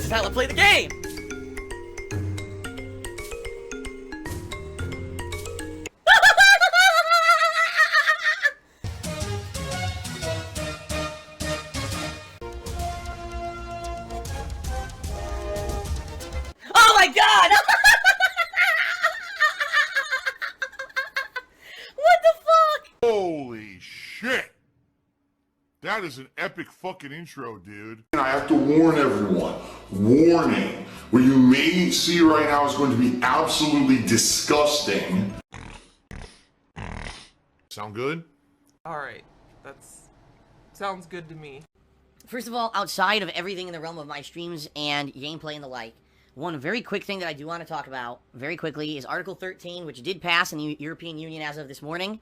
This is how I play the game! Oh my god! What the fuck? Holy shit! That is an epic fucking intro, dude. And I have to warn everyone, warning, what you may see right now is going to be absolutely disgusting. Sound good? Alright, sounds good to me. First of all, outside of everything in the realm of my streams and gameplay and the like, one very quick thing that I do want to talk about, very quickly, is Article 13, which did pass in the European Union as of this morning.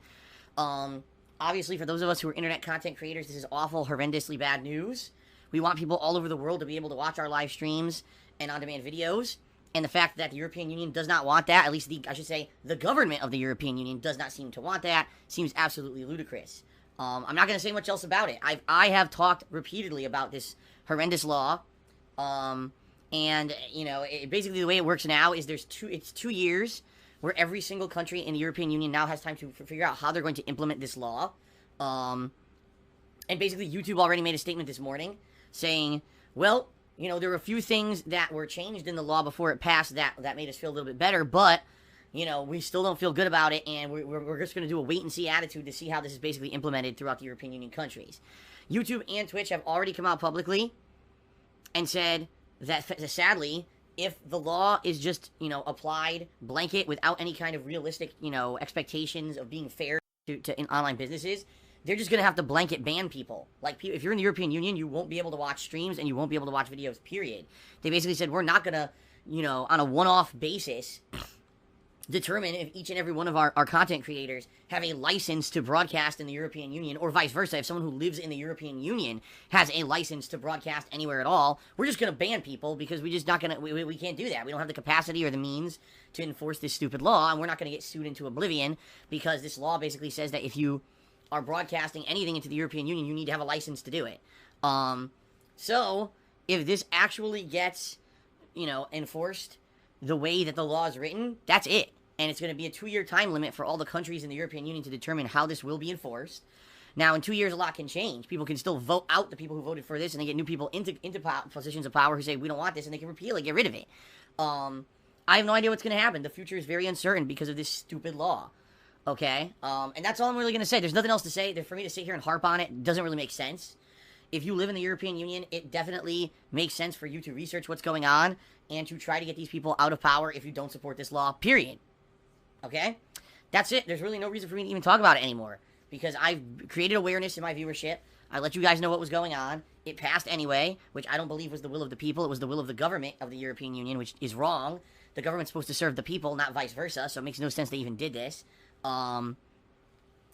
Obviously, for those of us who are internet content creators, this is awful, horrendously bad news. We want people all over the world to be able to watch our live streams and on-demand videos. And the fact that the European Union does not want that, at least I should say, the government of the European Union does not seem to want that, seems absolutely ludicrous. I'm not going to say much else about it. I have talked repeatedly about this horrendous law. And, you know, basically the way it works now is it's 2 years where every single country in the European Union now has time to figure out how they're going to implement this law. And basically YouTube already made a statement this morning saying, well, you know, there were a few things that were changed in the law before it passed that made us feel a little bit better, but, you know, we still don't feel good about it, and we're just going to do a wait-and-see attitude to see how this is basically implemented throughout the European Union countries. YouTube and Twitch have already come out publicly and said that, sadly, if the law is just, you know, applied blanket without any kind of realistic, you know, expectations of being fair to online businesses, they're just going to have to blanket ban people. Like, if you're in the European Union, you won't be able to watch streams and you won't be able to watch videos, period. They basically said, we're not going to, you know, on a one-off basis, determine if each and every one of our content creators have a license to broadcast in the European Union, or vice versa. If someone who lives in the European Union has a license to broadcast anywhere at all, we're just going to ban people because we're just not going to, we can't do that. We don't have the capacity or the means to enforce this stupid law, and we're not going to get sued into oblivion because this law basically says that if you are broadcasting anything into the European Union, you need to have a license to do it. So, if this actually gets, you know, enforced the way that the law is written, that's it. And it's going to be a 2-year time limit for all the countries in the European Union to determine how this will be enforced. Now, in 2 years, a lot can change. People can still vote out the people who voted for this, and they get new people into positions of power who say, we don't want this, and they can repeal it, get rid of it. I have no idea what's going to happen. The future is very uncertain because of this stupid law. Okay? And that's all I'm really going to say. There's nothing else to say. For me to sit here and harp on it doesn't really make sense. If you live in the European Union, it definitely makes sense for you to research what's going on and to try to get these people out of power if you don't support this law, period. Okay? That's it. There's really no reason for me to even talk about it anymore because I've created awareness in my viewership. I let you guys know what was going on. It passed anyway, which I don't believe was the will of the people. It was the will of the government of the European Union, which is wrong. The government's supposed to serve the people, not vice versa, so it makes no sense they even did this. And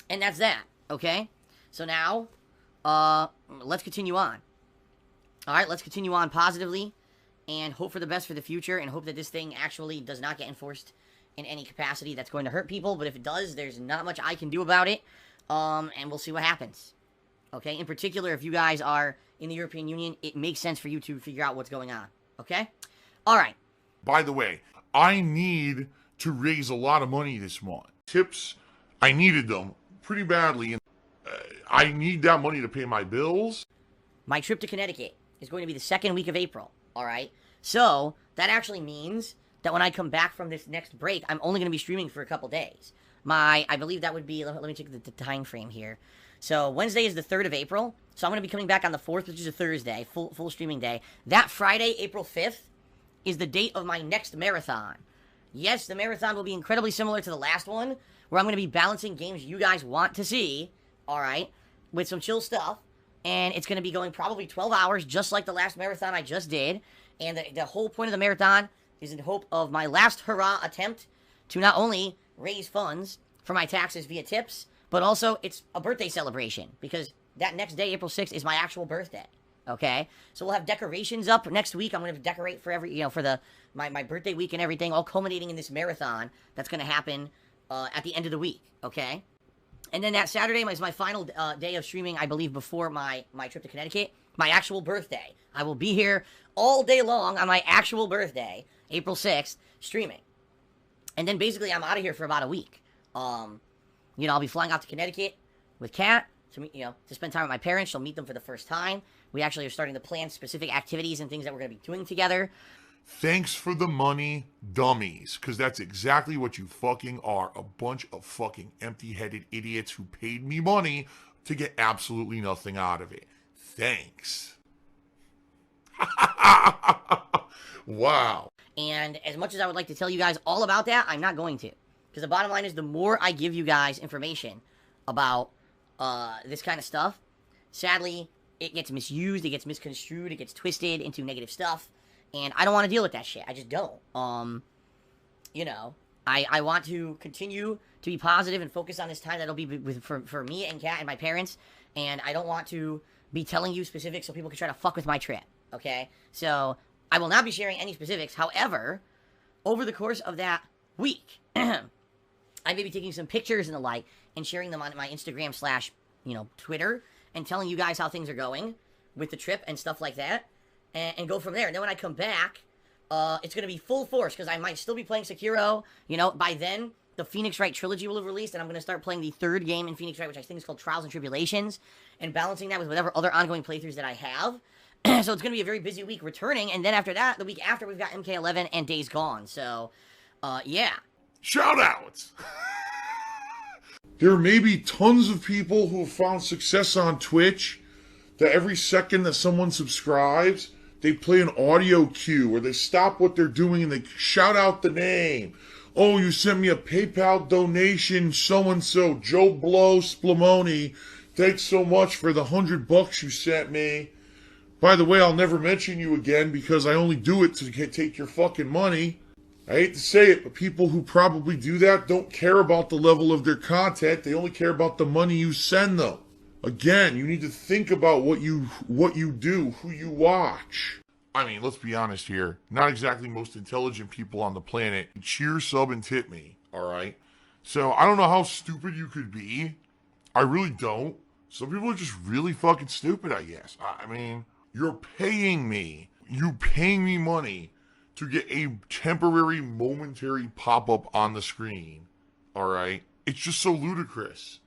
that's that, okay? So now, let's continue on. Alright, let's continue on positively and hope for the best for the future and hope that this thing actually does not get enforced in any capacity that's going to hurt people. But if it does, there's not much I can do about it. And we'll see what happens. Okay? In particular, if you guys are in the European Union, it makes sense for you to figure out what's going on. Okay? Alright. By the way, I need to raise a lot of money this month. Tips, I needed them pretty badly. And I need that money to pay my bills. My trip to Connecticut is going to be the second week of April. Alright? So, that actually means that when I come back from this next break, I'm only going to be streaming for a couple days. I believe that would be, let me check the time frame here. So, Wednesday is the 3rd of April, so I'm going to be coming back on the 4th, which is a Thursday, full streaming day. That Friday, April 5th, is the date of my next marathon. Yes, the marathon will be incredibly similar to the last one, where I'm going to be balancing games you guys want to see, alright, with some chill stuff, and it's going to be going probably 12 hours, just like the last marathon I just did, and the whole point of the marathon is in hope of my last hurrah attempt to not only raise funds for my taxes via tips, but also it's a birthday celebration, because that next day, April 6th, is my actual birthday. Okay? So we'll have decorations up next week. I'm going to decorate for my birthday week and everything, all culminating in this marathon that's going to happen at the end of the week. Okay? And then that Saturday is my final day of streaming, I believe, before my trip to Connecticut. my actual birthday. I will be here all day long on my actual birthday, April 6th, streaming. And then basically I'm out of here for about a week. You know, I'll be flying out to Connecticut with Kat to meet, to spend time with my parents. She'll meet them for the first time. We actually are starting to plan specific activities and things that we're going to be doing together. Thanks for the money, dummies, because that's exactly what you fucking are. A bunch of fucking empty-headed idiots who paid me money to get absolutely nothing out of it. Thanks. Wow. And as much as I would like to tell you guys all about that, I'm not going to. Because the bottom line is, the more I give you guys information about this kind of stuff, sadly, it gets misused, it gets misconstrued, it gets twisted into negative stuff. And I don't want to deal with that shit. I just don't. You know, I want to continue to be positive and focus on this time that'll be for me and Kat and my parents. And I don't want to be telling you specifics so people can try to fuck with my trip. Okay? So, I will not be sharing any specifics. However, over the course of that week, I may be taking some pictures and the like and sharing them on my Instagram / Twitter and telling you guys how things are going with the trip and stuff like that. And go from there. And then when I come back, it's going to be full force, because I might still be playing Sekiro. By then, the Phoenix Wright trilogy will have released, and I'm going to start playing the third game in Phoenix Wright, which I think is called Trials and Tribulations, and balancing that with whatever other ongoing playthroughs that I have. So it's going to be a very busy week returning, and then after that, the week after, we've got MK11 and Days Gone. So, yeah. Shoutouts! There may be tons of people who have found success on Twitch that every second that someone subscribes, they play an audio cue, or they stop what they're doing and they shout out the name. Oh, you sent me a PayPal donation, so-and-so, Joe Blow Splamoni. Thanks so much for the $100 you sent me. By the way, I'll never mention you again because I only do it to take your fucking money. I hate to say it, but people who probably do that don't care about the level of their content. They only care about the money you send them. Again, you need to think about what you do, who you watch. I mean, let's be honest here. Not exactly most intelligent people on the planet. Cheer, sub, and tip me, alright? So, I don't know how stupid you could be. I really don't. Some people are just really fucking stupid, I guess. I mean, you're paying me. You paying me money to get a temporary, momentary pop-up on the screen. Alright? It's just so ludicrous.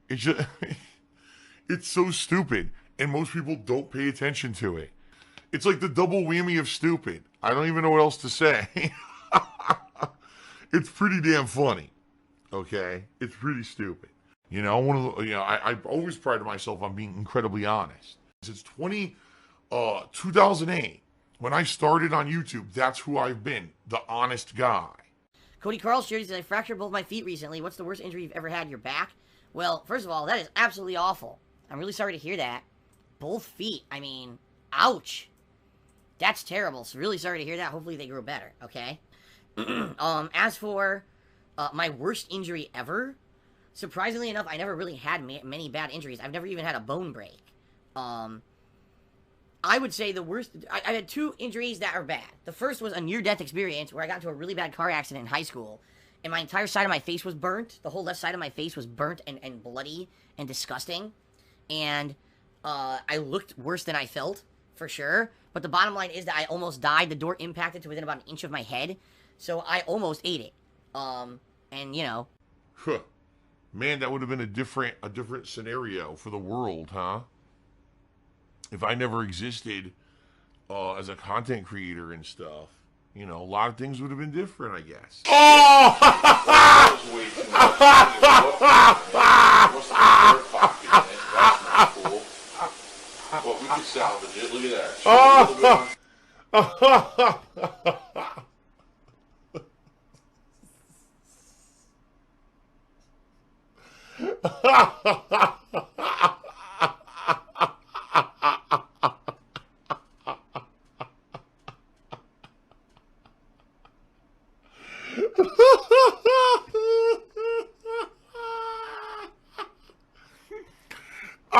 It's just... It's so stupid, and most people don't pay attention to it. It's like the double whammy of stupid. I don't even know what else to say. It's pretty damn funny. Okay? It's pretty stupid. I always pride myself on being incredibly honest. Since 2008, when I started on YouTube, that's who I've been. The honest guy. Cody Carl shares, I fractured both my feet recently. What's the worst injury you've ever had? Your back? Well, first of all, that is absolutely awful. I'm really sorry to hear that. Both feet. I mean, ouch. That's terrible. So really sorry to hear that. Hopefully they grow better, okay? As for my worst injury ever, surprisingly enough, I never really had many bad injuries. I've never even had a bone break. I would say the worst... I had two injuries that are bad. The first was a near-death experience where I got into a really bad car accident in high school, and my entire side of my face was burnt. The whole left side of my face was burnt and bloody and disgusting. And I looked worse than I felt, for sure. But the bottom line is that I almost died. The door impacted to within about an inch of my head. So I almost ate it. And, Huh. Man, that would have been a different scenario for the world, huh? If I never existed as a content creator and stuff, a lot of things would have been different, I guess. Oh! But we could salvage it. Look at that.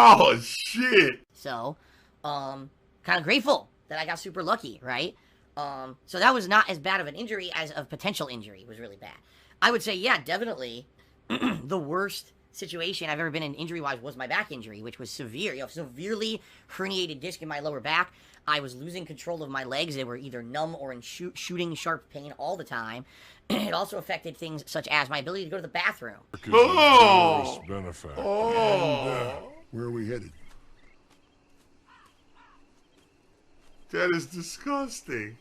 Oh, shit. So, kind of grateful that I got super lucky, right? So that was not as bad of an injury as a potential injury was really bad. I would say, yeah, definitely the worst situation I've ever been in injury-wise was my back injury, which was severe. You know, severely herniated disc in my lower back. I was losing control of my legs. They were either numb or in shooting sharp pain all the time. It also affected things such as my ability to go to the bathroom. Oh! Where are we headed? That is disgusting.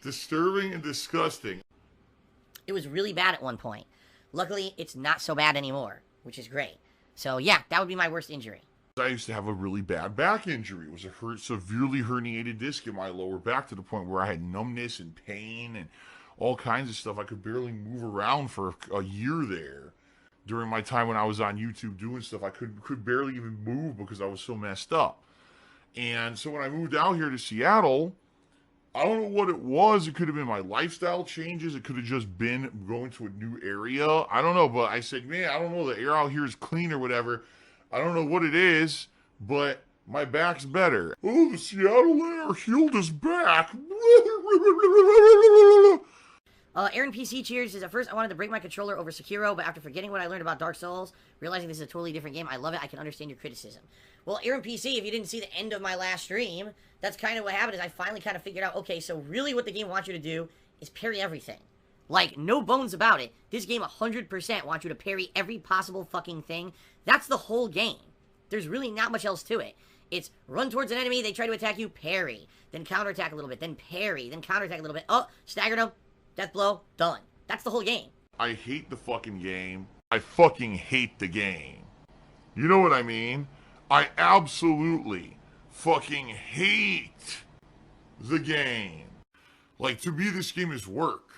Disturbing and disgusting. It was really bad at one point. Luckily, it's not so bad anymore, which is great. So yeah, that would be my worst injury. I used to have a really bad back injury. It was a severely herniated disc in my lower back to the point where I had numbness and pain and all kinds of stuff. I could barely move around for a year there. During my time when I was on YouTube doing stuff, I could barely even move because I was so messed up. And so when I moved out here to Seattle, I don't know what it was. It could have been my lifestyle changes. It could have just been going to a new area. I don't know, but I said, man, I don't know. The air out here is clean or whatever. I don't know what it is, but my back's better. Oh, the Seattle air healed his back. Aaron PC Cheers says, at first I wanted to break my controller over Sekiro, but after forgetting what I learned about Dark Souls, realizing this is a totally different game, I love it. I can understand your criticism. Well, Aaron PC, if you didn't see the end of my last stream, that's kind of what happened is I finally kind of figured out, okay, so really what the game wants you to do is parry everything. Like, no bones about it. This game 100% wants you to parry every possible fucking thing. That's the whole game. There's really not much else to it. It's run towards an enemy, they try to attack you, parry. Then counterattack a little bit, then parry, then counterattack a little bit. Oh, staggered him. Death blow, done. That's the whole game. I hate the fucking game. I fucking hate the game. You know what I mean? I absolutely fucking hate the game. Like, to me, this game is work.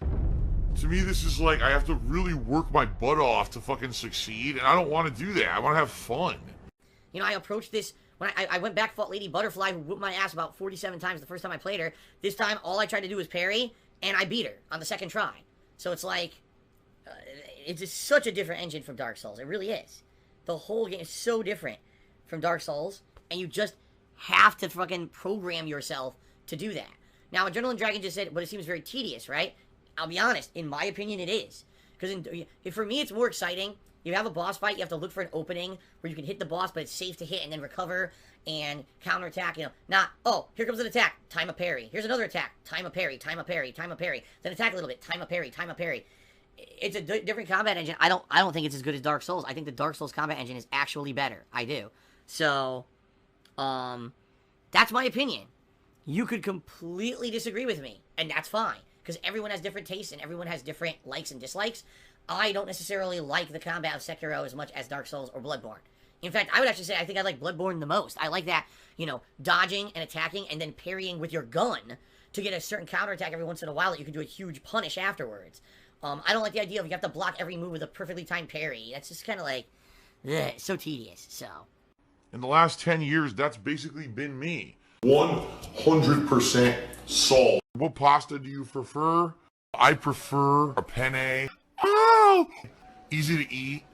To me, this is like, I have to really work my butt off to fucking succeed, and I don't want to do that. I want to have fun. You know, I approached this, when I went back, fought Lady Butterfly, who whooped my ass about 47 times the first time I played her. This time, all I tried to do was parry, and I beat her on the second try. So it's like, it's just such a different engine from Dark Souls. It really is. The whole game is so different from Dark Souls, and you just have to fucking program yourself to do that. Now, Adrenaline Dragon just said, but it seems very tedious, right? I'll be honest, in my opinion, it is. Because for me, it's more exciting. You have a boss fight, you have to look for an opening where you can hit the boss, but it's safe to hit and then recover and counterattack, you know. Not, oh, here comes an attack, time a parry. Here's another attack, time a parry, time a parry, time a parry. Then attack a little bit, time a parry, time a parry. It's a different combat engine. I don't think it's as good as Dark Souls. I think the Dark Souls combat engine is actually better. I do. So, that's my opinion. You could completely disagree with me, and that's fine. Because everyone has different tastes and everyone has different likes and dislikes. I don't necessarily like the combat of Sekiro as much as Dark Souls or Bloodborne. In fact, I would actually say I think I like Bloodborne the most. I like that, you know, dodging and attacking and then parrying with your gun to get a certain counterattack every once in a while that you can do a huge punish afterwards. I don't like the idea of you have to block every move with a perfectly timed parry. That's just kind of like, ugh, so tedious, so. In the last 10 years, that's basically been me. 100% sold. What pasta do you prefer? I prefer a penne. Oh! Easy to eat.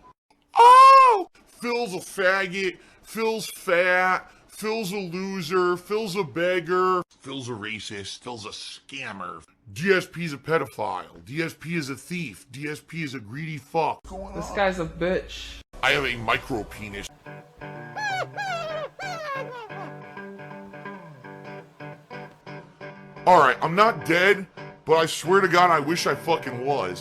Oh! Phil's a faggot. Phil's fat. Phil's a loser. Phil's a beggar. Phil's a racist. Phil's a scammer. DSP's a pedophile. DSP is a thief. DSP is a greedy fuck. This guy's a bitch. I have a micro penis. Alright, I'm not dead, but I swear to God I wish I fucking was.